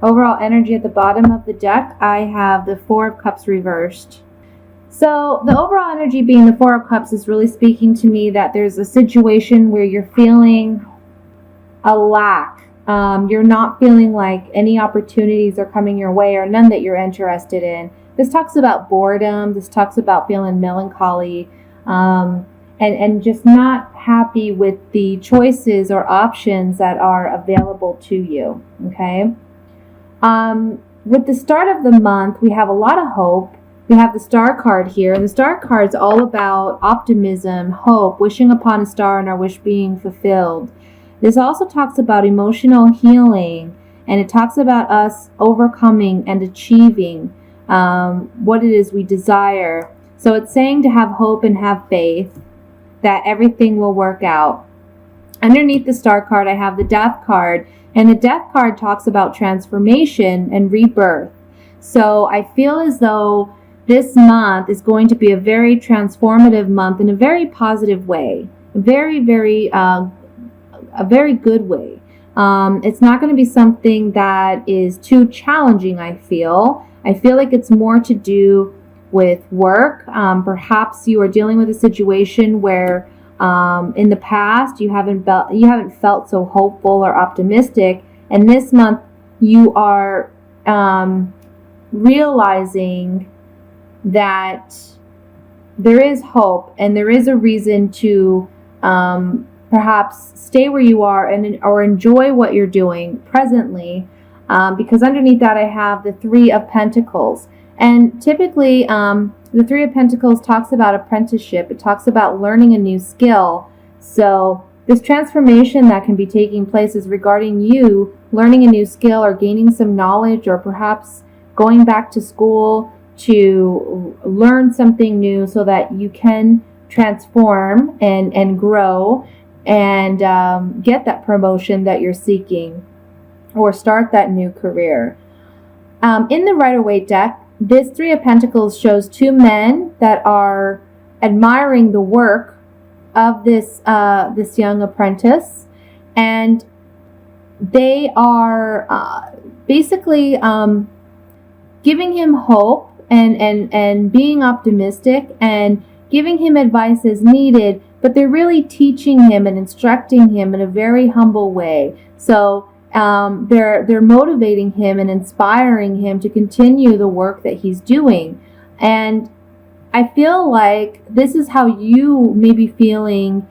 Overall energy at the bottom of the deck, I have the Four of Cups reversed. So the overall energy being the Four of Cups is really speaking to me that there's a situation where you're feeling a lack. You're not feeling like any opportunities are coming your way or none that you're interested in. This talks about boredom. This talks about feeling melancholy and just not happy with the choices or options that are available to you. Okay. With the start of the month, we have a lot of hope. We have the Star card here, and the Star card is all about optimism, hope, wishing upon a star and our wish being fulfilled. This also talks about emotional healing, and it talks about us overcoming and achieving what it is we desire. So it's saying to have hope and have faith that everything will work out. Underneath the Star card, I have the Death card, and the Death card talks about transformation and rebirth. So I feel as though this month is going to be a very transformative month in a very positive way, a very good way. It's not going to be something that is too challenging, I feel. I feel like it's more to do with work. Perhaps you are dealing with a situation where in the past you haven't felt so hopeful or optimistic, and this month you are realizing that there is hope and there is a reason to perhaps stay where you are or enjoy what you're doing presently, because underneath that I have the Three of Pentacles. And typically the Three of Pentacles talks about apprenticeship. It talks about learning a new skill. So this transformation that can be taking place is regarding you learning a new skill or gaining some knowledge, or perhaps going back to school to learn something new so that you can transform and grow and get that promotion that you're seeking or start that new career. In the Rider-Waite deck, this Three of Pentacles shows two men that are admiring the work of this young apprentice, and they are basically giving him hope and being optimistic and giving him advice as needed, but they're really teaching him and instructing him in a very humble way. So they're motivating him and inspiring him to continue the work that he's doing. And I feel like this is how you may be feeling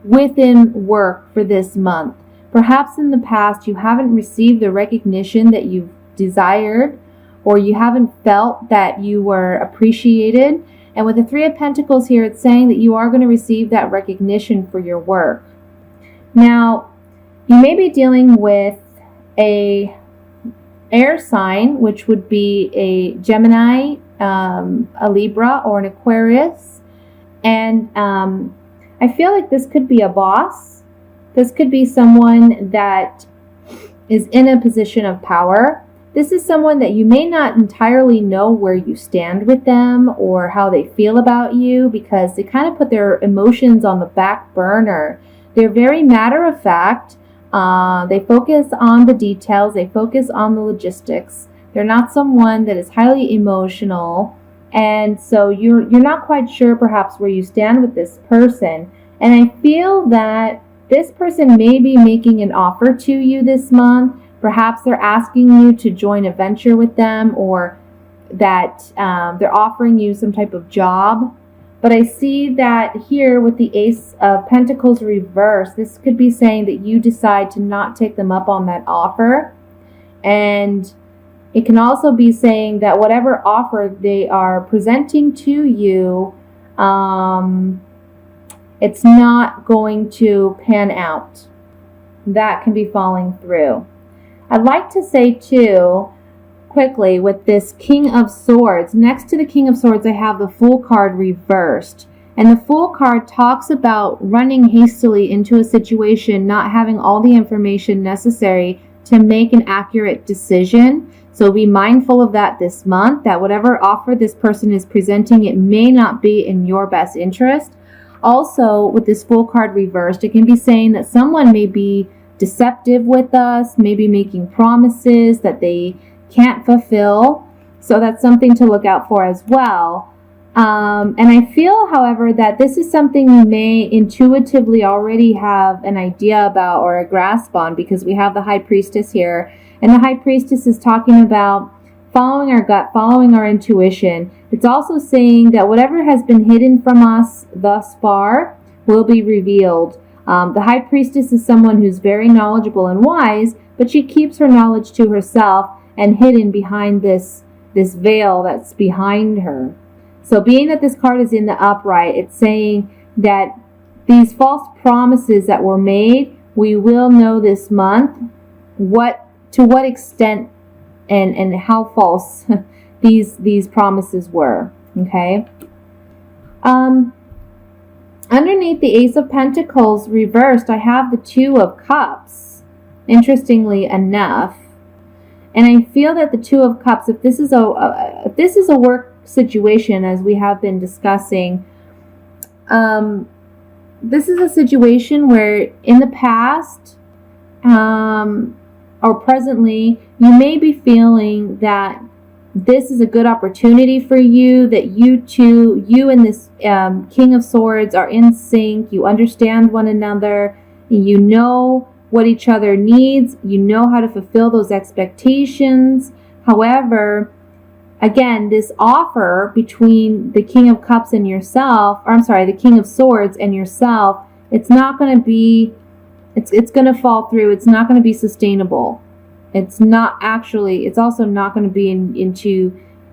within work for this month. Perhaps in the past you haven't received the recognition that you've desired, or you haven't felt that you were appreciated. And with the Three of Pentacles here, it's saying that you are going to receive that recognition for your work. Now, you may be dealing with a air sign, which would be a Gemini, a Libra, or an Aquarius. And I feel like this could be a boss. This could be someone that is in a position of power. This is someone that you may not entirely know where you stand with them or how they feel about you, because they kind of put their emotions on the back burner. They're very matter of fact. They focus on the details. They focus on the logistics. They're not someone that is highly emotional. And so you're not quite sure perhaps where you stand with this person. And I feel that this person may be making an offer to you this month. Perhaps they're asking you to join a venture with them, or that they're offering you some type of job. But I see that here with the Ace of Pentacles reversed, this could be saying that you decide to not take them up on that offer. And it can also be saying that whatever offer they are presenting to you, it's not going to pan out. That can be falling through. I'd like to say too, quickly, with this King of Swords, next to the King of Swords I have the Fool card reversed. And the Fool card talks about running hastily into a situation, not having all the information necessary to make an accurate decision. So be mindful of that this month, that whatever offer this person is presenting, it may not be in your best interest. Also, with this Fool card reversed, it can be saying that someone may be deceptive with us, maybe making promises that they can't fulfill. So that's something to look out for as well. And I feel, however, that this is something you may intuitively already have an idea about or a grasp on, because we have the High Priestess here. And the High Priestess is talking about following our gut, following our intuition. It's also saying that whatever has been hidden from us thus far will be revealed. The High Priestess is someone who's very knowledgeable and wise, but she keeps her knowledge to herself and hidden behind this veil that's behind her. So being that this card is in the upright, it's saying that these false promises that were made, we will know this month to what extent and how false these promises were. Okay. Underneath the Ace of Pentacles reversed, I have the Two of Cups, interestingly enough. And I feel that the Two of Cups, if this is a work situation, as we have been discussing, this is a situation where in the past or presently, you may be feeling that this is a good opportunity for you, that you and this King of Swords are in sync, you understand one another, you know what each other needs, you know how to fulfill those expectations. However, again, this offer between the King of Cups and yourself, or I'm sorry, the King of Swords and yourself, it's not going to be, it's going to fall through. It's not going to be sustainable. It's also not going to be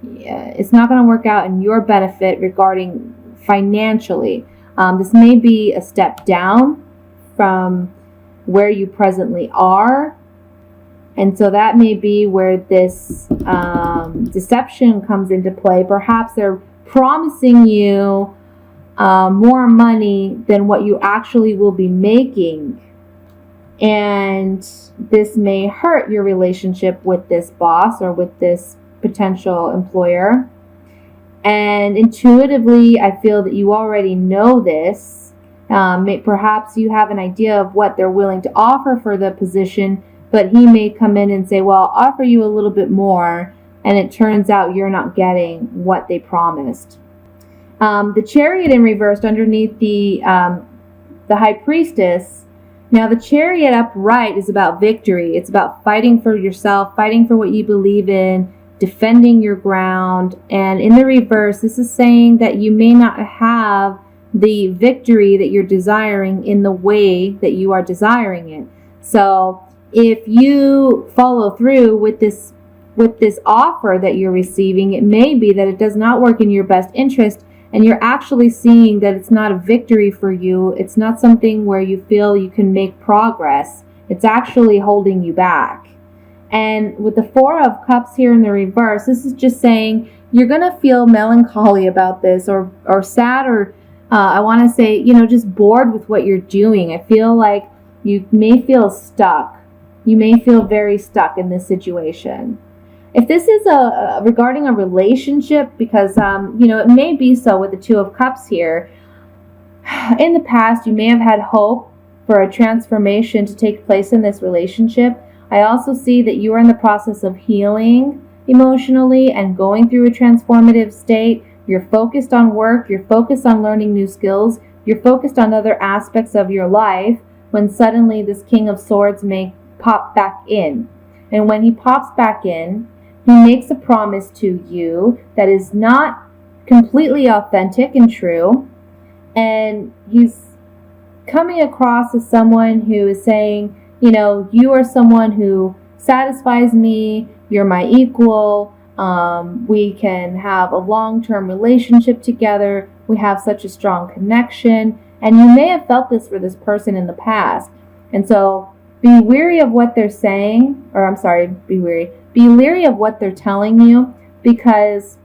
it's not going to work out in your benefit regarding financially. This may be a step down from where you presently are. And so that may be where this deception comes into play. Perhaps they're promising you more money than what you actually will be making. And this may hurt your relationship with this boss or with this potential employer. And intuitively, I feel that you already know this. Perhaps you have an idea of what they're willing to offer for the position, but he may come in and say, well, I'll offer you a little bit more, and it turns out you're not getting what they promised. The Chariot in reversed underneath the High Priestess. Now, the Chariot upright is about victory. It's about fighting for yourself, fighting for what you believe in, defending your ground. And in the reverse, this is saying that you may not have the victory that you're desiring in the way that you are desiring it. So if you follow through with this offer that you're receiving, it may be that it does not work in your best interest, and you're actually seeing that it's not a victory for you. It's not something where you feel you can make progress. It's actually holding you back. And with the Four of Cups here in the reverse, this is just saying you're going to feel melancholy about this, or sad, or I want to say, just bored with what you're doing. I feel like you may feel stuck. You may feel very stuck in this situation. If this is regarding a relationship, because, it may be so with the Two of Cups here. In the past, you may have had hope for a transformation to take place in this relationship. I also see that you are in the process of healing emotionally and going through a transformative state. You're focused on work. You're focused on learning new skills. You're focused on other aspects of your life, when suddenly this King of Swords may pop back in. And when he pops back in, he makes a promise to you that is not completely authentic and true. And he's coming across as someone who is saying, you are someone who satisfies me. You're my equal. We can have a long-term relationship together. We have such a strong connection. And you may have felt this for this person in the past. And so be wary of what they're saying, be leery of what they're telling you, because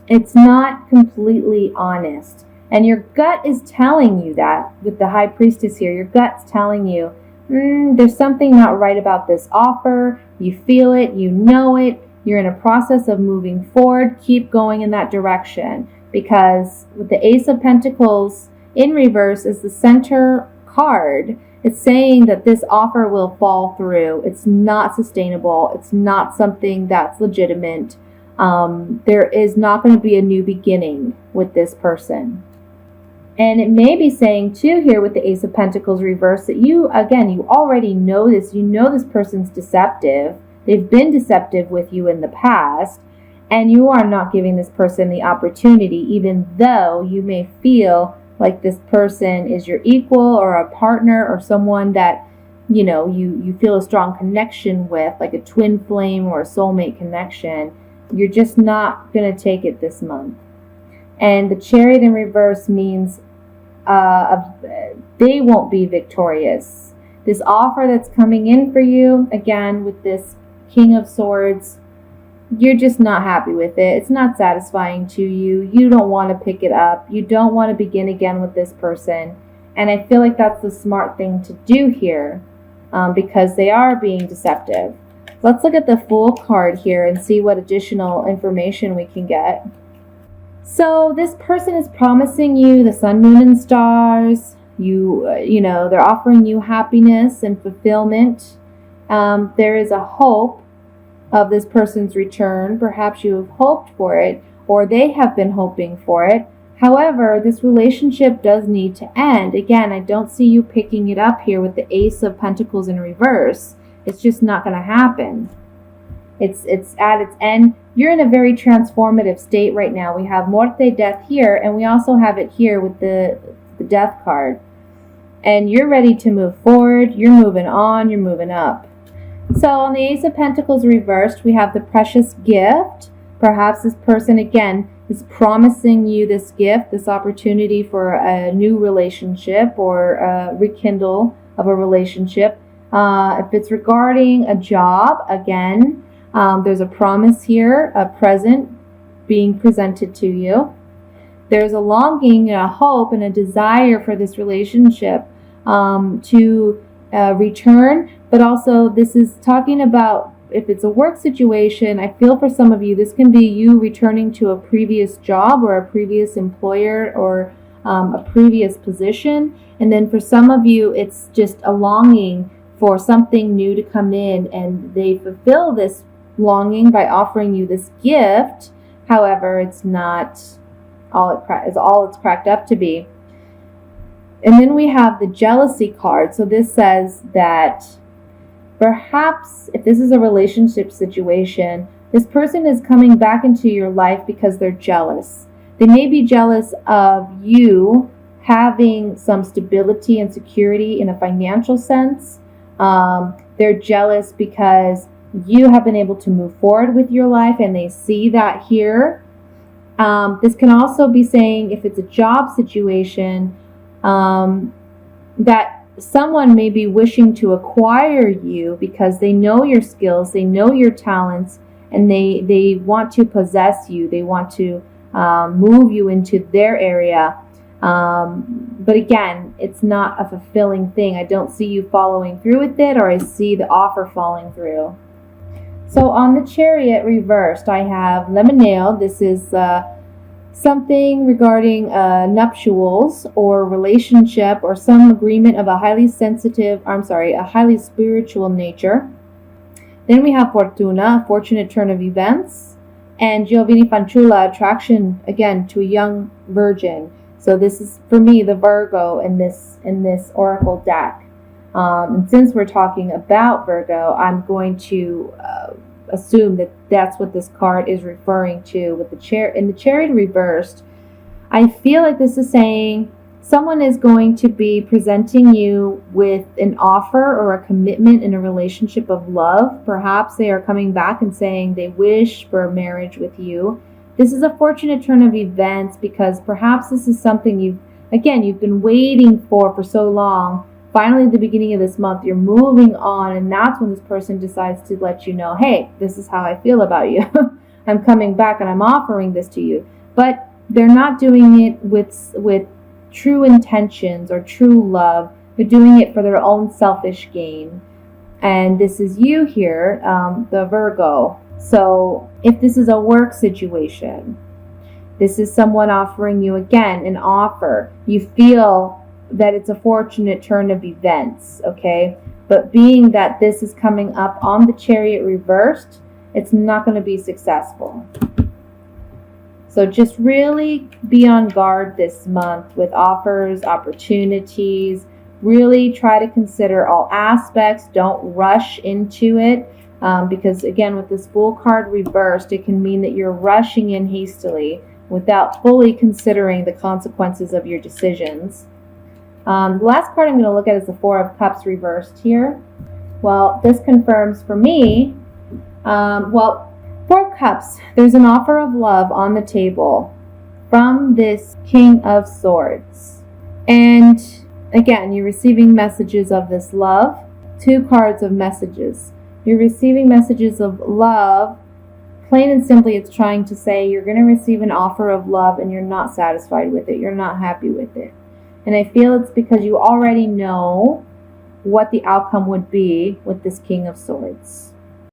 it's not completely honest. And your gut is telling you that with the High Priestess here. Your gut's telling you, there's something not right about this offer. You feel it, you know it, you're in a process of moving forward. Keep going in that direction, because with the Ace of Pentacles in reverse is the center card, It's saying that this offer will fall through. It's not sustainable. It's not something that's legitimate. There is not going to be a new beginning with this person. And it may be saying too here with the Ace of Pentacles reversed that you already know this. You know this person's deceptive. They've been deceptive with you in the past. And you are not giving this person the opportunity, even though you may feel like this person is your equal or a partner or someone that, you feel a strong connection with, like a twin flame or a soulmate connection. You're just not going to take it this month. And the Chariot in reverse means they won't be victorious. This offer that's coming in for you, again, with this King of Swords, you're just not happy with it. It's not satisfying to you. You don't want to pick it up. You don't want to begin again with this person. And I feel like that's the smart thing to do here because they are being deceptive. Let's look at the Fool card here and see what additional information we can get. So this person is promising you the sun, moon, and stars. They're offering you happiness and fulfillment. There is a hope of this person's return. Perhaps you have hoped for it, or they have been hoping for it. However, this relationship does need to end. Again, I don't see you picking it up here with the Ace of Pentacles in reverse. It's just not going to happen. It's at its end. You're in a very transformative state right now. We have Muerte, death here, and we also have it here with the death card. And you're ready to move forward. You're moving on. You're moving up. So on the Ace of Pentacles reversed, we have the Precious Gift. Perhaps this person, again, is promising you this gift, this opportunity for a new relationship or a rekindle of a relationship. If it's regarding a job, again, there's a promise here, a present being presented to you. There's a longing and a hope and a desire for this relationship to return. But also this is talking about if it's a work situation, I feel for some of you, this can be you returning to a previous job or a previous employer or a previous position. And then for some of you, it's just a longing for something new to come in, and they fulfill this longing by offering you this gift. However, it's not all it's cracked up to be. And then we have the Jealousy card. So this says that perhaps if this is a relationship situation, this person is coming back into your life because they're jealous. They may be jealous of you having some stability and security in a financial sense. They're jealous because you have been able to move forward with your life and they see that here. This can also be saying if it's a job situation, that someone may be wishing to acquire you because they know your skills, they know your talents, and they want to possess you. They want to move you into their area. But again, it's not a fulfilling thing. I don't see you following through with it, or I see the offer falling through. So on the Chariot reversed, I have Lemonade. This is something regarding nuptials or relationship or some agreement of a highly spiritual nature. Then we have Fortuna, fortunate turn of events, and Giovanni Fanciulla, attraction again to a young virgin. So this is for me the Virgo in this oracle deck. And since we're talking about Virgo, I'm going to assume that that's what this card is referring to with the Chariot reversed. I feel like this is saying someone is going to be presenting you with an offer or a commitment in a relationship of love. Perhaps they are coming back and saying they wish for a marriage with you. This is a fortunate turn of events because perhaps this is something you've been waiting for so long. Finally, at the beginning of this month, you're moving on, and that's when this person decides to let you know, hey, this is how I feel about you. I'm coming back and I'm offering this to you. But they're not doing it with true intentions or true love. They're doing it for their own selfish gain. And this is you here, the Virgo. So if this is a work situation, this is someone offering you, again, an offer. You feel that it's a fortunate turn of events, okay? But being that this is coming up on the Chariot reversed, it's not going to be successful. So just really be on guard this month with offers, opportunities. Really try to consider all aspects. Don't rush into it. Because again, with this Fool card reversed, it can mean that you're rushing in hastily without fully considering the consequences of your decisions. The last card I'm going to look at is the Four of Cups reversed here. Well, this confirms for me, Four of Cups, there's an offer of love on the table from this King of Swords. And again, you're receiving messages of this love. Two cards of messages. You're receiving messages of love. Plain and simply, it's trying to say you're going to receive an offer of love and you're not satisfied with it. You're not happy with it. And I feel it's because you already know what the outcome would be with this King of Swords.